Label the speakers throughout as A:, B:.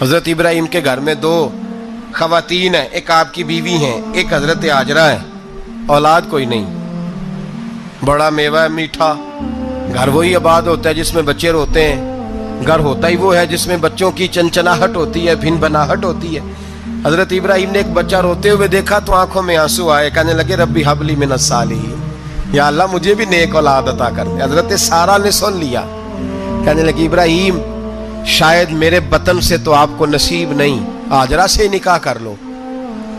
A: حضرت ابراہیم کے گھر میں دو خواتین ہیں، ایک آپ کی بیوی ہیں، ایک حضرت ہاجرہ ہے، اولاد کوئی نہیں، بڑا میوہ ہے میٹھا، گھر وہی آباد ہوتا ہے جس میں بچے روتے ہیں، گھر ہوتا ہی وہ ہے جس میں بچوں کی چنچناہٹ ہوتی ہے، بھن بناہٹ ہوتی ہے۔ حضرت ابراہیم نے ایک بچہ روتے ہوئے دیکھا تو آنکھوں میں آنسو آئے، کہنے لگے ربی حب لی من الصالحین، یا اللہ مجھے بھی نیک اولاد عطا کر دے۔ حضرت سارہ نے سن لیا، کہنے لگی ابراہیم شاید میرے بطن سے تو آپ کو نصیب نہیں، ہاجرہ سے نکاح کر لو۔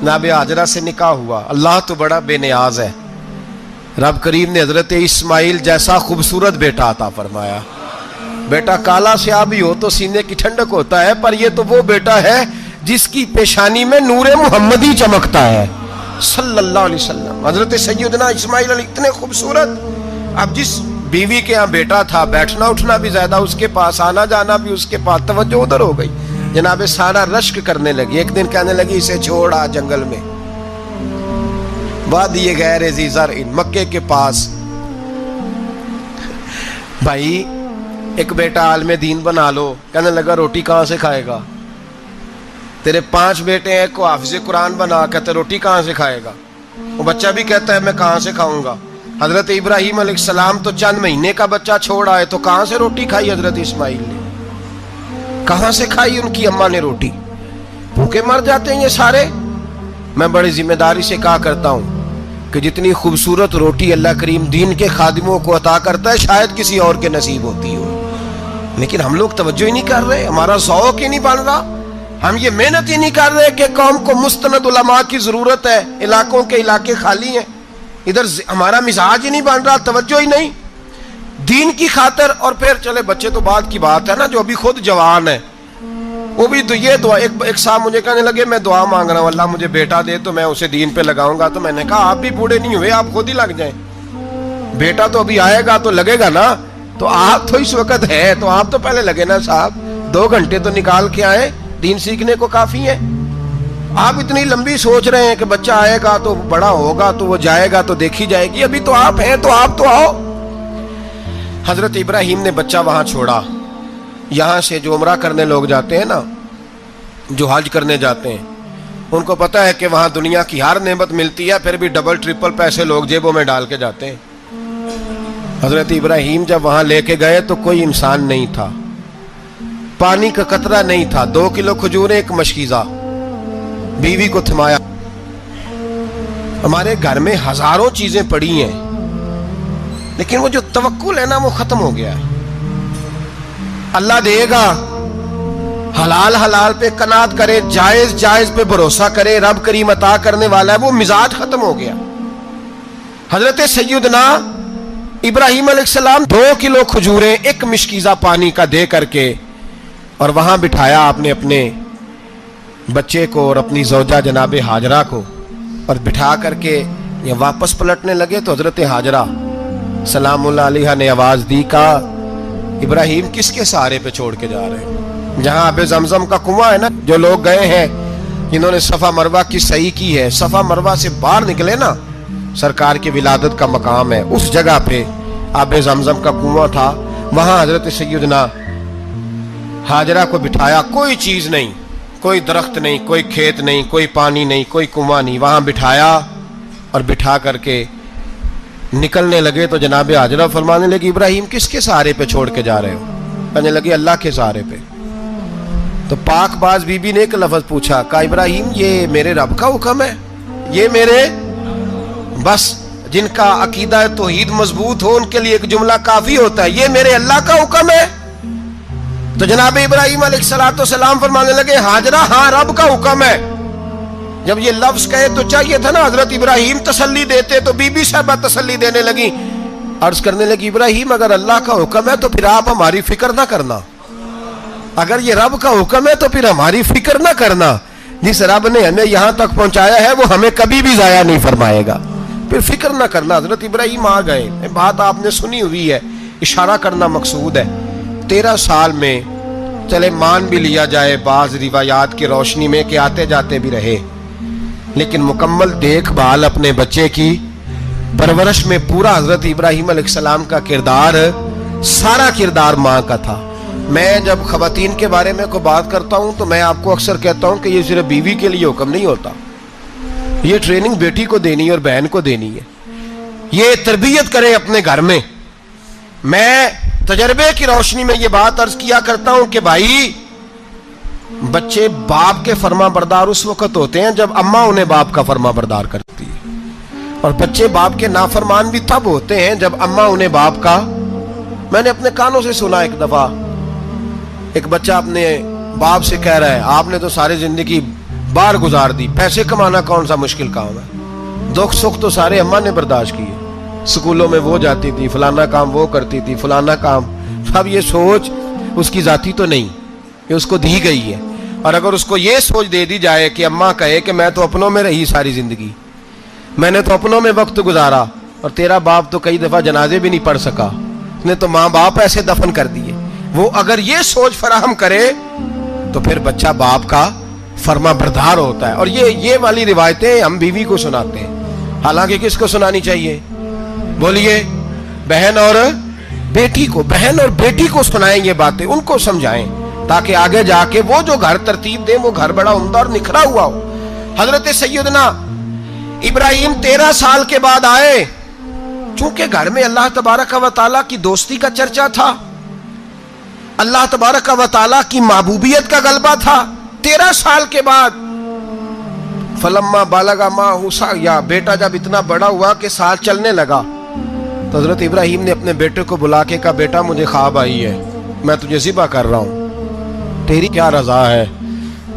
A: جناب ہاجرہ سے نکاح ہوا۔ اللہ تو بڑا بے نیاز ہے، رب کریم نے حضرت اسماعیل جیسا خوبصورت بیٹا عطا فرمایا۔ بیٹا کالا سیاہ ہو تو سینے کی ٹھنڈک ہوتا ہے، پر یہ تو وہ بیٹا ہے جس کی پیشانی میں نور محمدی چمکتا ہے صلی اللہ علیہ وسلم۔ حضرت سیدنا اسماعیل علیہ اتنے خوبصورت، اب جس بیوی کے ہاں بیٹا تھا بیٹھنا اٹھنا بھی زیادہ اس کے پاس، آنا جانا بھی اس کے پاس، توجہ ادھر ہو گئی۔ جناب سارہ رشک کرنے لگی، ایک دن کہنے لگی اسے چھوڑ آ جنگل میں، وادی غیر ذی زرع مکے کے پاس۔ بھائی ایک بیٹا عالم دین بنا لو، کہنے لگا روٹی کہاں سے کھائے گا؟ تیرے 5 بیٹے ہیں، کو حافظ قرآن بنا، کہتے روٹی کہاں سے کھائے گا؟ وہ بچہ بھی کہتا ہے میں کہاں سے کھاؤں گا؟ حضرت ابراہیم علیہ السلام تو چند مہینے کا بچہ چھوڑ آئے، تو کہاں سے روٹی کھائی حضرت اسماعیل نے؟ کہاں سے کھائی ان کی اماں نے روٹی؟ بھوکے مر جاتے ہیں یہ سارے۔ میں بڑی ذمہ داری سے کہا کرتا ہوں کہ جتنی خوبصورت روٹی اللہ کریم دین کے خادموں کو عطا کرتا ہے شاید کسی اور کے نصیب ہوتی ہو، لیکن ہم لوگ توجہ ہی نہیں کر رہے، ہمارا ذوق ہی نہیں بن رہا، ہم یہ محنت ہی نہیں کر رہے کہ قوم کو مستند علماء کی ضرورت ہے، علاقوں کے علاقے خالی ہیں، ادھر ہمارا مزاج ہی نہیں بن رہا، توجہ ہی نہیں دین کی خاطر۔ اور پھر چلے بچے تو بعد کی بات ہے نا، جو ابھی خود جوان ہے وہ بھی تو یہ دعا، ایک صاحب مجھے کہنے لگے میں دعا مانگ رہا ہوں اللہ مجھے بیٹا دے تو میں اسے دین پہ لگاؤں گا، تو میں نے کہا آپ بھی بوڑھے نہیں ہوئے، آپ خود ہی لگ جائیں، بیٹا تو ابھی آئے گا تو لگے گا نا، تو آپ تو اس وقت ہے تو آپ تو پہلے لگے نا صاحب، 2 گھنٹے تو نکال کے آئے، دین سیکھنے کو کافی ہے۔ آپ اتنی لمبی سوچ رہے ہیں کہ بچہ آئے گا تو بڑا ہوگا تو وہ جائے گا تو دیکھی جائے گی، ابھی تو آپ ہیں تو آپ تو آؤ۔ حضرت ابراہیم نے بچہ وہاں چھوڑا۔ یہاں سے جو عمرہ کرنے لوگ جاتے ہیں نا، جو حج کرنے جاتے ہیں، ان کو پتہ ہے کہ وہاں دنیا کی ہر نعمت ملتی ہے، پھر بھی ڈبل ٹرپل پیسے لوگ جیبوں میں ڈال کے جاتے ہیں۔ حضرت ابراہیم جب وہاں لے کے گئے تو کوئی انسان نہیں تھا، پانی کا قطرہ نہیں تھا، 2 کلو کھجوریں، ایک مشکیزہ، بیوی کو تھمایا۔ ہمارے گھر میں ہزاروں چیزیں پڑی ہیں، لیکن وہ جو توکل ہے نا وہ ختم ہو گیا ہے۔ اللہ دے گا، حلال حلال پہ قناعت کرے، جائز جائز پہ بھروسہ کرے، رب کریم عطا کرنے والا ہے، وہ مزاج ختم ہو گیا۔ حضرت سیدنا ابراہیم علیہ السلام 2 کلو کھجوریں، ایک مشکیزہ پانی کا دے کر کے، اور وہاں بٹھایا آپ نے اپنے بچے کو اور اپنی زوجہ جناب ہاجرہ کو، اور بٹھا کر کے یہ واپس پلٹنے لگے تو حضرت ہاجرہ سلام اللہ علیہ نے آواز دی، کہا ابراہیم کس کے سہارے پہ چھوڑ کے جا رہے ہیں؟ جہاں آب زمزم کا کنواں ہے نا، جو لوگ گئے ہیں جنہوں نے صفا مروہ کی صحیح کی ہے، صفا مروہ سے باہر نکلے نا، سرکار کی ولادت کا مقام ہے، اس جگہ پہ آب زمزم کا کنواں تھا، وہاں حضرت سیدنا ہاجرہ کو بٹھایا، کوئی چیز نہیں، کوئی درخت نہیں، کوئی کھیت نہیں، کوئی پانی نہیں، کوئی کنواں نہیں، وہاں بٹھایا، اور بٹھا کر کے نکلنے لگے تو جناب ہاجرہ فرمانے لگی ابراہیم کس کے سہارے پہ چھوڑ کے جا رہے ہو؟ کہنے لگی اللہ کے سہارے پہ۔ تو پاک باز بی بی نے ایک لفظ پوچھا، کہا ابراہیم یہ میرے رب کا حکم ہے، یہ میرے، بس جن کا عقیدہ توحید مضبوط ہو ان کے لیے ایک جملہ کافی ہوتا ہے، یہ میرے اللہ کا حکم ہے۔ تو جناب ابراہیم علیہ السلام فرمانے لگے ہاجرہ ہاں رب کا حکم ہے۔ جب یہ لفظ کہے تو چاہیے تھا نا حضرت ابراہیم تسلی دیتے، تو بی بی صاحبہ تسلی دینے لگی، عرض کرنے لگی ابراہیم اگر اللہ کا حکم ہے تو پھر آپ ہماری فکر نہ کرنا، اگر یہ رب کا حکم ہے تو پھر ہماری فکر نہ کرنا، جس رب نے ہمیں یہاں تک پہنچایا ہے وہ ہمیں کبھی بھی ضائع نہیں فرمائے گا، پھر فکر نہ کرنا۔ حضرت ابراہیم آ گئے، بات آپ نے سنی ہوئی ہے، اشارہ کرنا مقصود ہے۔ 13 سال میں چلے مان بھی لیا جائے بعض روایات کی روشنی میں کہ آتے جاتے بھی رہے، لیکن مکمل دیکھ بھال اپنے بچے کی پرورش میں پورا حضرت ابراہیم علیہ السلام کا کردار، سارا کردار ماں کا تھا۔ میں جب خواتین کے بارے میں کوئی بات کرتا ہوں تو میں آپ کو اکثر کہتا ہوں کہ یہ صرف بیوی کے لیے حکم نہیں ہوتا، یہ ٹریننگ بیٹی کو دینی ہے اور بہن کو دینی ہے، یہ تربیت کریں اپنے گھر میں۔ میں تجربے کی روشنی میں یہ بات عرض کیا کرتا ہوں کہ بھائی بچے باپ کے فرما بردار اس وقت ہوتے ہیں جب اماں انہیں باپ کا فرما بردار کرتی ہے، اور بچے باپ کے نافرمان بھی تب ہوتے ہیں جب اماں انہیں باپ کا۔ میں نے اپنے کانوں سے سنا ایک دفعہ ایک بچہ اپنے باپ سے کہہ رہا ہے آپ نے تو ساری زندگی باہر گزار دی، پیسے کمانا کون سا مشکل کام ہے، دکھ سکھ تو سارے اماں نے برداشت کیے، سکولوں میں وہ جاتی تھی، فلانا کام وہ کرتی تھی، فلانا کام۔ اب یہ سوچ اس کی ذاتی تو نہیں، یہ اس کو دی گئی ہے، اور اگر اس کو یہ سوچ دے دی جائے کہ اماں کہے کہ میں تو اپنوں میں رہی ساری زندگی، میں نے تو اپنوں میں وقت گزارا، اور تیرا باپ تو کئی دفعہ جنازے بھی نہیں پڑھ سکا، اس نے تو ماں باپ ایسے دفن کر دیے، وہ اگر یہ سوچ فراہم کرے تو پھر بچہ باپ کا فرما بردار ہوتا ہے۔ اور یہ والی روایتیں ہم بیوی کو سناتے ہیں، حالانکہ کس کو سنانی چاہیے؟ بولیے، بہن اور بیٹی کو، بہن اور بیٹی کو سنائیں یہ باتیں، ان کو سمجھائیں تاکہ آگے جا کے وہ جو گھر ترتیب دیں وہ گھر بڑا عمدہ اور نکھرا ہوا ہو۔ حضرت سیدنا ابراہیم 13 سال کے بعد آئے، چونکہ گھر میں اللہ تبارک و تعالیٰ کی دوستی کا چرچا تھا، اللہ تبارک و تعالیٰ کی محبوبیت کا غلبہ تھا۔ 13 سال کے بعد فلما بالغ معہ سعیا، بیٹا جب اتنا بڑا ہوا کہ ساتھ چلنے لگا تو حضرت ابراہیم نے اپنے بیٹے کو بلا کے کہا بیٹا مجھے خواب آئی ہے، میں تجھے ذبح کر رہا ہوں، تیری کیا رضا ہے؟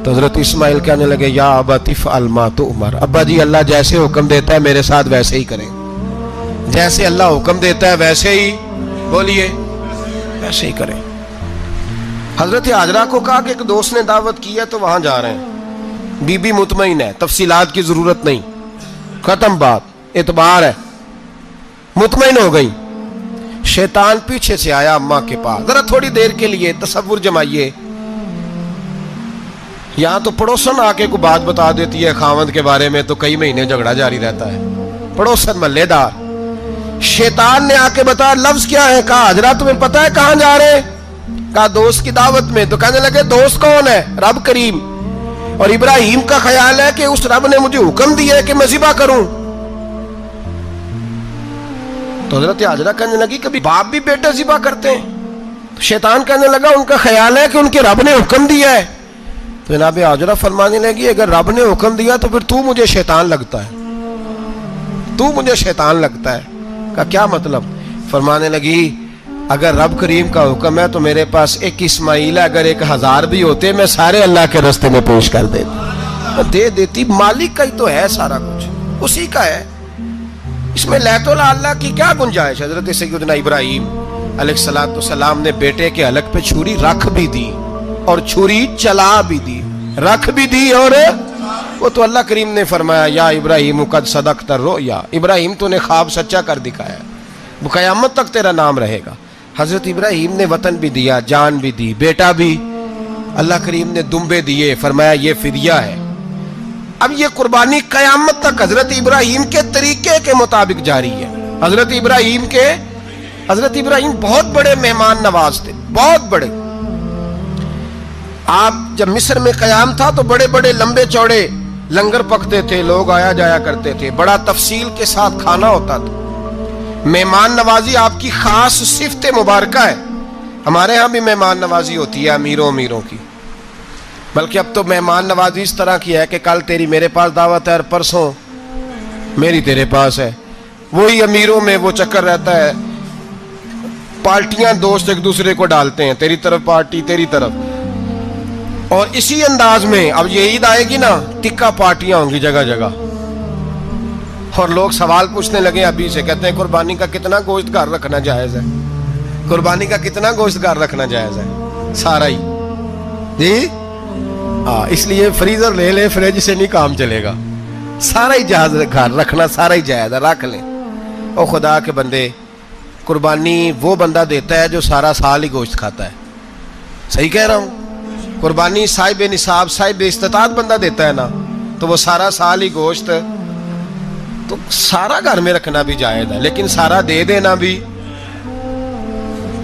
A: تو حضرت اسماعیل کہنے لگے یا ابت افعل ما تؤمر، ابا جی اللہ جیسے حکم دیتا ہے میرے ساتھ ویسے ہی کریں، جیسے اللہ حکم دیتا ہے ویسے ہی، بولیے، ویسے ہی کریں۔ حضرت حاجرہ کو کہا کہ ایک دوست نے دعوت کی ہے تو وہاں جا رہے ہیں، بی بی مطمئن ہے، تفصیلات کی ضرورت نہیں، ختم بات، اعتبار ہے، مطمئن ہو گئی۔ شیطان پیچھے سے آیا اماں کے پاس، ذرا تھوڑی دیر کے لیے تصور جمائیے، یہاں تو پڑوسن آ کے کوئی بات بتا دیتی ہے خاوند کے بارے میں تو کئی مہینے جھگڑا جاری رہتا ہے، پڑوسن محلے دار۔ شیطان نے آ کے بتایا لفظ کیا ہے؟ کہا حاجرہ تمہیں پتا ہے کہاں جا رہے ہیں؟ کہا دوست کی دعوت میں۔ تو کہنے لگے دوست کون ہے؟ رب کریم، اور ابراہیم کا خیال ہے کہ اس رب نے مجھے حکم دیا ہے کہ میں ذبح کروں۔ تو حضرت حاجرہ کہنے لگی کبھی باپ بھی بیٹے ذبح کرتے ہیں؟ تو شیطان کہنے لگا ان کا خیال ہے کہ ان کے رب نے حکم دیا ہے۔ تو جناب حاجرہ فرمانے لگی اگر رب نے حکم دیا تو پھر تو مجھے شیطان لگتا ہے، تو مجھے شیطان لگتا ہے۔ کہا کیا مطلب؟ فرمانے لگی اگر رب کریم کا حکم ہے تو میرے پاس ایک اسماعیل ہے، اگر 1000 بھی ہوتے میں سارے اللہ کے راستے میں پیش کر دے دیتی، مالک کا ہی تو ہے سارا کچھ، اسی کا ہے، اس میں لیت اللہ کی کیا گنجائش؟ حضرت سیدنا ابراہیم علیہ السلام نے بیٹے کے حلق پہ چھری رکھ بھی دی اور چھری چلا بھی دی، رکھ بھی دی، اور وہ تو اللہ کریم نے فرمایا یا ابراہیم قد صدقت الرؤیا، ابراہیم تو نے خواب سچا کر دکھایا، وہ قیامت تک تیرا نام رہے گا۔ حضرت ابراہیم نے وطن بھی دیا، جان بھی دی، بیٹا بھی، اللہ کریم نے دمبے دیے، فرمایا یہ فدیہ ہے۔ اب یہ قربانی قیامت تک حضرت ابراہیم کے طریقے کے مطابق جاری ہے۔ حضرت ابراہیم بہت بڑے مہمان نواز تھے، بہت بڑے۔ آپ جب مصر میں قیام تھا تو بڑے بڑے لمبے چوڑے لنگر پکتے تھے، لوگ آیا جایا کرتے تھے، بڑا تفصیل کے ساتھ کھانا ہوتا تھا۔ مہمان نوازی آپ کی خاص صفت مبارکہ ہے، ہمارے ہاں بھی مہمان نوازی ہوتی ہے امیروں کی، بلکہ اب تو مہمان نوازی اس طرح کی ہے کہ کل تیری میرے پاس دعوت ہے اور پرسوں میری تیرے پاس ہے، وہی امیروں میں وہ چکر رہتا ہے، پارٹیاں دوست ایک دوسرے کو ڈالتے ہیں، تیری طرف پارٹی تیری طرف، اور اسی انداز میں اب یہ عید آئے گی نا ٹکا پارٹیاں ہوں گی جگہ جگہ، اور لوگ سوال پوچھنے لگے ابھی سے، کہتے ہیں قربانی کا کتنا گوشت گھر رکھنا جائز ہے؟ قربانی کا کتنا گوشت گھر رکھنا جائز ہے؟ سارا ہی جی، اس لیے فریزر لے لیں، فریج سے نہیں کام چلے گا، سارا ہی جہاز گھر رکھنا سارا ہی جائز ہے، رکھ لیں۔ او خدا کے بندے، قربانی وہ بندہ دیتا ہے جو سارا سال ہی گوشت کھاتا ہے، صحیح کہہ رہا ہوں؟ قربانی صاحب نصاب صاحب استطاعت بندہ دیتا ہے نا، تو وہ سارا سال ہی گوشت، تو سارا گھر میں رکھنا بھی جائز ہے، لیکن سارا دے دینا بھی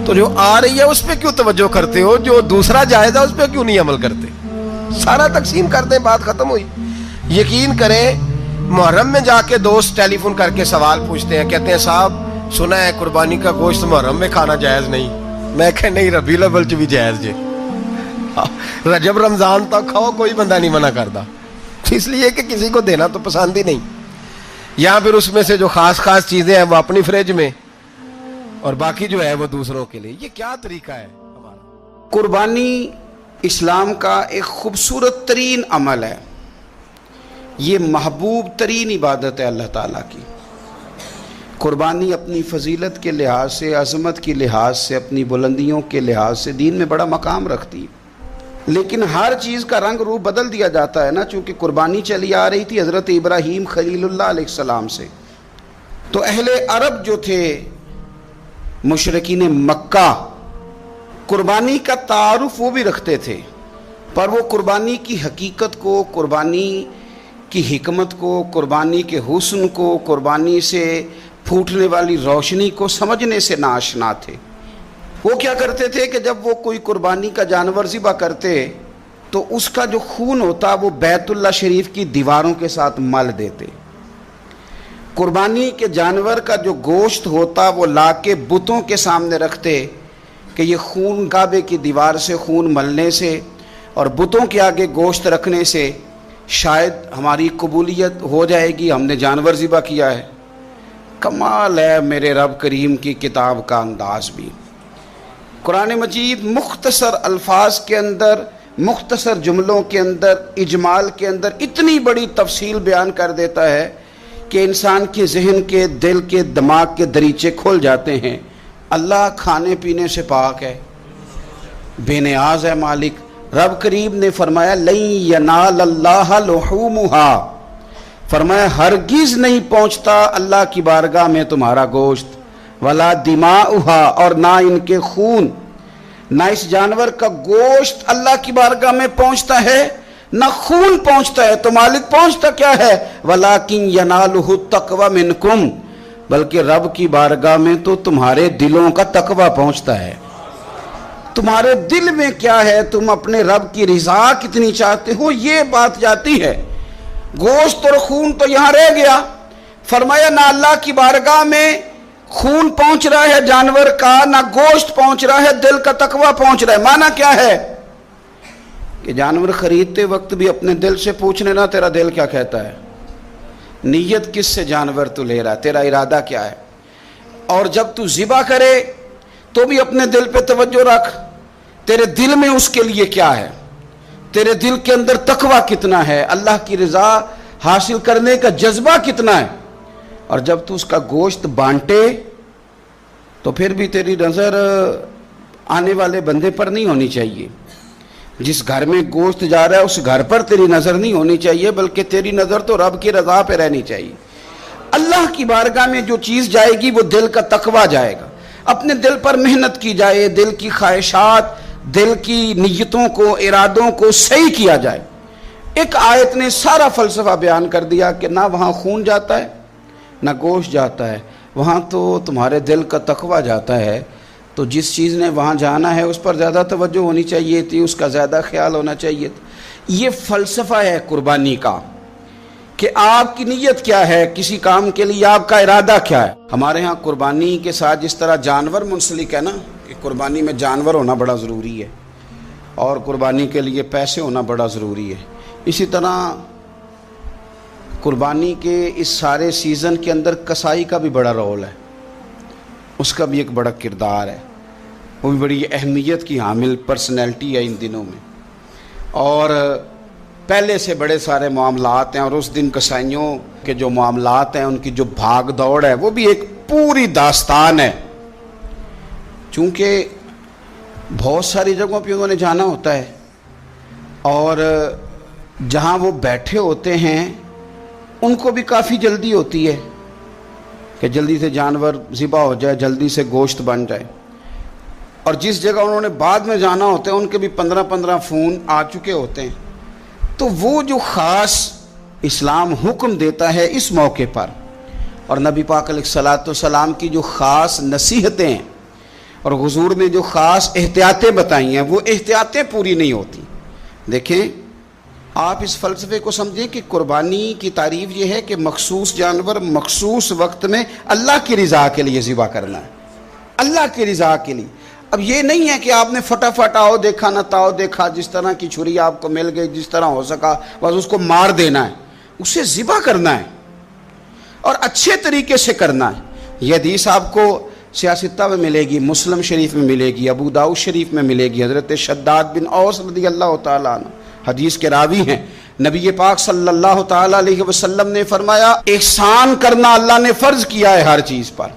A: تو جو آ رہی ہے اس پہ کیوں توجہ کرتے ہو؟ جو دوسرا جائز ہے اس پہ کیوں نہیں عمل کرتے؟ سارا تقسیم کر دیں، بات ختم ہوئی۔ یقین کریں محرم میں جا کے دوست ٹیلی فون کر کے سوال پوچھتے ہیں، کہتے ہیں صاحب سنا ہے قربانی کا گوشت محرم میں کھانا جائز نہیں۔ میں کہ نہیں، ربیع الاول چ بھی جائز جے، رجب رمضان تک کھاؤ، کوئی بندہ نہیں منع کرتا، اس لیے کہ کسی کو دینا تو پسند ہی نہیں۔ یہاں پھر اس میں سے جو خاص خاص چیزیں ہیں وہ اپنی فریج میں، اور باقی جو ہے وہ دوسروں کے لیے۔ یہ کیا طریقہ ہے ہمارا؟
B: قربانی اسلام کا ایک خوبصورت ترین عمل ہے، یہ محبوب ترین عبادت ہے اللہ تعالیٰ کی۔ قربانی اپنی فضیلت کے لحاظ سے، عظمت کے لحاظ سے، اپنی بلندیوں کے لحاظ سے دین میں بڑا مقام رکھتی ہے، لیکن ہر چیز کا رنگ روپ بدل دیا جاتا ہے نا، چونکہ قربانی چلی آ رہی تھی حضرت ابراہیم خلیل اللہ علیہ السلام سے، تو اہل عرب جو تھے مشرکین مکہ قربانی کا تعارف وہ بھی رکھتے تھے، پر وہ قربانی کی حقیقت کو، قربانی کی حکمت کو، قربانی کے حسن کو، قربانی سے پھوٹنے والی روشنی کو سمجھنے سے ناآشنا تھے۔ وہ کیا کرتے تھے کہ جب وہ کوئی قربانی کا جانور ذبح کرتے تو اس کا جو خون ہوتا وہ بیت اللہ شریف کی دیواروں کے ساتھ مل دیتے۔ قربانی کے جانور کا جو گوشت ہوتا وہ لا کے بتوں کے سامنے رکھتے کہ یہ خون کعبے کی دیوار سے خون ملنے سے اور بتوں کے آگے گوشت رکھنے سے شاید ہماری قبولیت ہو جائے گی، ہم نے جانور ذبح کیا ہے۔ کمال ہے میرے رب کریم کی کتاب کا انداز بھی۔ قرآن مجید مختصر الفاظ کے اندر، مختصر جملوں کے اندر، اجمال کے اندر اتنی بڑی تفصیل بیان کر دیتا ہے کہ انسان کے ذہن کے، دل کے، دماغ کے دریچے کھل جاتے ہیں۔ اللہ کھانے پینے سے پاک ہے، بے نیاز ہے مالک۔ رب کریم نے فرمایا لَن يَنَالَ اللَّهَ لُحُومُهَا، فرمایا ہرگز نہیں پہنچتا اللہ کی بارگاہ میں تمہارا گوشت، وَلَا دِمَاؤُهَا، اور نہ ان کے خون، نہ اس جانور کا گوشت اللہ کی بارگاہ میں پہنچتا ہے، نہ خون پہنچتا ہے، تو مالک پہنچتا کیا ہے؟ وَلَٰكِن يَنَالُهُ التَّقْوَىٰ مِنْكُمْ، بلکہ رب کی بارگاہ میں تو تمہارے دلوں کا تقویٰ پہنچتا ہے۔ تمہارے دل میں کیا ہے، تم اپنے رب کی رضا کتنی چاہتے ہو، یہ بات جاتی ہے۔ گوشت اور خون تو یہاں رہ گیا، فرمایا نہ اللہ کی بارگاہ میں خون پہنچ رہا ہے جانور کا، نہ گوشت پہنچ رہا ہے، دل کا تقویٰ پہنچ رہا ہے۔ معنی کیا ہے کہ جانور خریدتے وقت بھی اپنے دل سے پوچھ لینا تیرا دل کیا کہتا ہے، نیت کس سے جانور تو لے رہا ہے، تیرا ارادہ کیا ہے، اور جب تو ذبح کرے تو بھی اپنے دل پہ توجہ رکھ، تیرے دل میں اس کے لیے کیا ہے، تیرے دل کے اندر تقویٰ کتنا ہے، اللہ کی رضا حاصل کرنے کا جذبہ کتنا ہے۔ اور جب تو اس کا گوشت بانٹے تو پھر بھی تیری نظر آنے والے بندے پر نہیں ہونی چاہیے، جس گھر میں گوشت جا رہا ہے اس گھر پر تیری نظر نہیں ہونی چاہیے، بلکہ تیری نظر تو رب کی رضا پہ رہنی چاہیے۔ اللہ کی بارگاہ میں جو چیز جائے گی وہ دل کا تقویٰ جائے گا، اپنے دل پر محنت کی جائے، دل کی خواہشات، دل کی نیتوں کو، ارادوں کو صحیح کیا جائے۔ ایک آیت نے سارا فلسفہ بیان کر دیا کہ نہ وہاں خون جاتا ہے نہ گوشت جاتا ہے، وہاں تو تمہارے دل کا تقویٰ جاتا ہے، تو جس چیز نے وہاں جانا ہے اس پر زیادہ توجہ ہونی چاہیے تھی، اس کا زیادہ خیال ہونا چاہیے تھا۔ یہ فلسفہ ہے قربانی کا کہ آپ کی نیت کیا ہے، کسی کام کے لیے آپ کا ارادہ کیا ہے۔ ہمارے ہاں قربانی کے ساتھ جس طرح جانور منسلک ہے نا، کہ قربانی میں جانور ہونا بڑا ضروری ہے اور قربانی کے لیے پیسے ہونا بڑا ضروری ہے، اسی طرح قربانی کے اس سارے سیزن کے اندر کسائی کا بھی بڑا رول ہے، اس کا بھی ایک بڑا کردار ہے، وہ بھی بڑی اہمیت کی حامل پرسنالٹی ہے ان دنوں میں، اور پہلے سے بڑے سارے معاملات ہیں، اور اس دن کسائیوں کے جو معاملات ہیں ان کی جو بھاگ دوڑ ہے وہ بھی ایک پوری داستان ہے، چونکہ بہت ساری جگہوں پہ انہوں نے جانا ہوتا ہے، اور جہاں وہ بیٹھے ہوتے ہیں ان کو بھی کافی جلدی ہوتی ہے کہ جلدی سے جانور ذبح ہو جائے، جلدی سے گوشت بن جائے، اور جس جگہ انہوں نے بعد میں جانا ہوتا ہے ان کے بھی 15 فون آ چکے ہوتے ہیں۔ تو وہ جو خاص اسلام حکم دیتا ہے اس موقع پر، اور نبی پاک علیہ الصلوۃ والسلام کی جو خاص نصیحتیں ہیں اور حضور نے جو خاص احتیاطیں بتائی ہیں وہ احتیاطیں پوری نہیں ہوتی. دیکھیں آپ اس فلسفے کو سمجھیں کہ قربانی کی تعریف یہ ہے کہ مخصوص جانور مخصوص وقت میں اللہ کی رضا کے لیے ذبح کرنا ہے, اللہ کی رضا کے لیے. اب یہ نہیں ہے کہ آپ نے فٹافٹ آؤ دیکھا نہ تاؤ دیکھا, جس طرح کی چھری آپ کو مل گئی جس طرح ہو سکا بس اس کو مار دینا ہے. اسے ذبح کرنا ہے اور اچھے طریقے سے کرنا ہے. یہ حدیث آپ کو سیاستہ میں ملے گی, مسلم شریف میں ملے گی, ابو داؤد شریف میں ملے گی. حضرت شداد بن اوس رضی اللہ تعالیٰ عنہ حدیث کے راوی ہیں. نبی پاک صلی اللہ تعالیٰ علیہ وسلم نے فرمایا احسان کرنا اللہ نے فرض کیا ہے ہر چیز پر,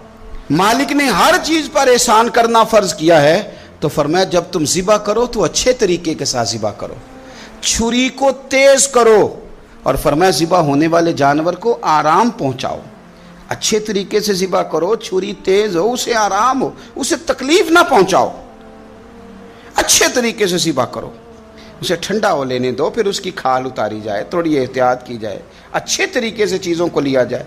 B: مالک نے ہر چیز پر احسان کرنا فرض کیا ہے. تو فرمایا جب تم ذبح کرو تو اچھے طریقے کے ساتھ ذبح کرو, چھری کو تیز کرو, اور فرمایا ذبح ہونے والے جانور کو آرام پہنچاؤ. اچھے طریقے سے ذبح کرو, چھری تیز ہو, اسے آرام ہو, اسے تکلیف نہ پہنچاؤ. اچھے طریقے سے ذبح کرو, اسے ٹھنڈا ہو لینے دو, پھر اس کی کھال اتاری جائے, تھوڑی احتیاط کی جائے, اچھے طریقے سے چیزوں کو لیا جائے.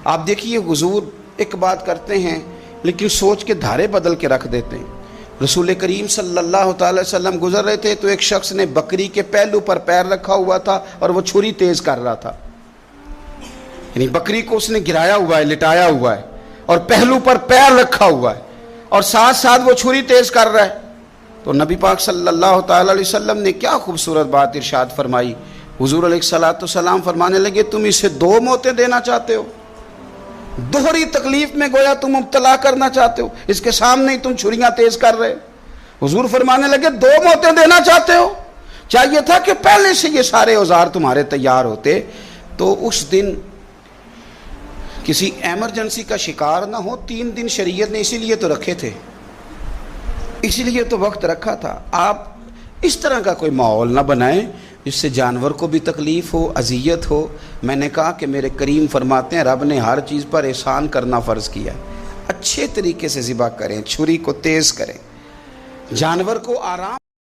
B: آپ دیکھیے حضور ایک بات کرتے ہیں لیکن سوچ کے دھارے بدل کے رکھ دیتے ہیں. رسول کریم صلی اللہ تعالی وسلم گزر رہے تھے تو ایک شخص نے بکری کے پہلو پر پیر رکھا ہوا تھا اور وہ چھری تیز کر رہا تھا. یعنی بکری کو اس نے گرایا ہوا ہے, لٹایا ہوا ہے اور پہلو پر پیر رکھا ہوا ہے اور ساتھ ساتھ وہ چھری تیز کر رہا ہے. تو نبی پاک صلی اللہ تعالی علیہ وسلم نے کیا خوبصورت بات ارشاد فرمائی. حضور علیہ الصلوۃ والسلام فرمانے لگے تم اسے 2 موتیں دینا چاہتے ہو, دوہری تکلیف میں گویا تم مبتلا کرنا چاہتے ہو, اس کے سامنے ہی تم چھریاں تیز کر رہے ہو. حضور فرمانے لگے 2 موتیں دینا چاہتے ہو, چاہیے تھا کہ پہلے سے یہ سارے اوزار تمہارے تیار ہوتے تو اس دن کسی ایمرجنسی کا شکار نہ ہو. 3 دن شریعت نے اسی لیے تو رکھے تھے, اسی لیے تو وقت رکھا تھا. آپ اس طرح کا کوئی ماحول نہ بنائیں جس سے جانور کو بھی تکلیف ہو, اذیت ہو. میں نے کہا کہ میرے کریم فرماتے ہیں رب نے ہر چیز پر احسان کرنا فرض کیا. اچھے طریقے سے ذبح کریں, چھری کو تیز کریں, جانور کو آرام